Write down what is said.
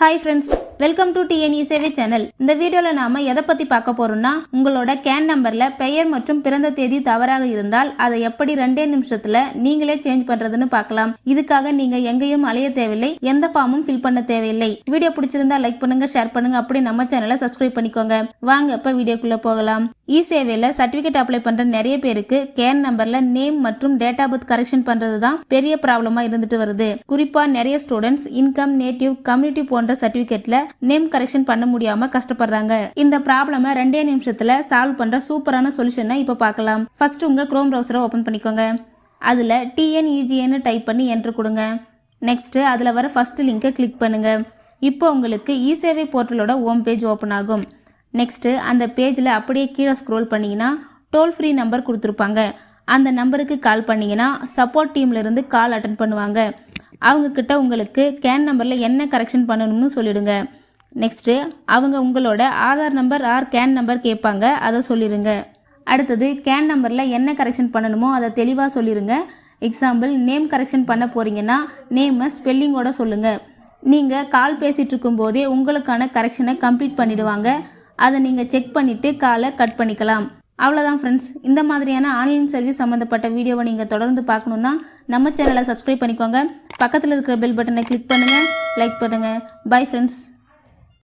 Hi friends, welcome to TNE சேவை channel. இந்த வீடியோவில் நாம எதை பற்றி பார்க்க போறோம்னா, உங்களோட கேன் நம்பரில் பெயர் மற்றும் பிறந்த தேதி தவறாக இருந்தால் அதை எப்படி 2 நிமிஷத்தில் நீங்களே சேஞ்ச் பண்ணுறதுன்னு பார்க்கலாம். இதுக்காக நீங்கள் எங்கேயும் அலைய தேவையில்லை, எந்த ஃபார்மும் ஃபில் பண்ண தேவையில்லை. வீடியோ பிடிச்சிருந்தா லைக் பண்ணுங்க, ஷேர் பண்ணுங்க, அப்படி நம்ம சேனலை சப்ஸ்கிரைப் பண்ணிக்கோங்க. வாங்க இப்போ வீடியோக்குள்ளே போகலாம். இ சேவையில் சர்டிஃபிகேட் அப்ளை பண்ணுற நிறைய பேருக்கு கேன் நம்பரில் நேம் மற்றும் டேட் ஆஃப் பர்த் கரெக்ஷன் பண்ணுறது தான் பெரிய ப்ராப்ளமாக இருந்துட்டு வருது. குறிப்பாக நிறைய ஸ்டூடெண்ட்ஸ் இன்கம், நேட்டிவ், கம்யூனிட்டி போன்ற சர்டிஃபிகேட்ல நேம் கரெக்ஷன் பண்ண முடியாம கஷ்டப்படுறாங்க. இந்த ப்ராப்ளம 2 நிமிஷத்துல சால்வ் பண்ற சூப்பரான சொல்யூஷனை இப்ப பார்க்கலாம். ஃபர்ஸ்ட் உங்க குரோம் பிரவுசரை ஓபன் பண்ணிக்கோங்க. அதுல TNEGN டைப் பண்ணி என்டர் கொடுங்க. நெக்ஸ்ட் அதுல வர ஃபர்ஸ்ட் லிங்கை கிளிக் பண்ணுங்க. இப்போ உங்களுக்கு இ சேவை போர்ட்டலோட ஹோம் பேஜ் ஓபன் ஆகும். நெக்ஸ்ட் அந்த பேஜ்ல அப்படியே கீழே ஸ்க்ரோல் பண்ணீங்கன்னா டோல் ஃப்ரீ நம்பர் கொடுத்துருப்பாங்க. அந்த நம்பருக்கு கால் பண்ணீங்கன்னா சப்போர்ட் டீம்ல இருந்து கால் அட்டன் பண்ணுவாங்க. அவங்க கிட்ட உங்களுக்கு கேன் நம்பரில் என்ன கரெக்ஷன் பண்ணணும்னு சொல்லிடுங்க. நெக்ஸ்ட்டு அவங்க உங்களோட ஆதார் நம்பர் ஆர் கேன் நம்பர் கேட்பாங்க, அதை சொல்லிடுங்க. அடுத்தது கேன் நம்பரில் என்ன கரெக்ஷன் பண்ணணுமோ அதை தெளிவாக சொல்லிடுங்க. எக்ஸாம்பிள், நேம் கரெக்ஷன் பண்ண போகிறீங்கன்னா நேமை ஸ்பெல்லிங்கோட சொல்லுங்கள். நீங்கள் கால் பேசிகிட்டு இருக்கும்போதே உங்களுக்கான கரெக்ஷனை கம்ப்ளீட் பண்ணிவிடுவாங்க. அதை நீங்கள் செக் பண்ணிவிட்டு காலை கட் பண்ணிக்கலாம். அவ்வளோதான் ஃப்ரெண்ட்ஸ். இந்த மாதிரியான ஆன்லைன் சர்வீஸ் சம்மந்தப்பட்ட வீடியோவை நீங்கள் தொடர்ந்து பார்க்கணுன்னா நம்ம சேனலை சப்ஸ்கிரைப் பண்ணிக்கோங்க. பக்கத்தில் இருக்கிற பெல் பட்டனை கிளிக் பண்ணுங்கள், லைக் பண்ணுங்கள். Bye friends.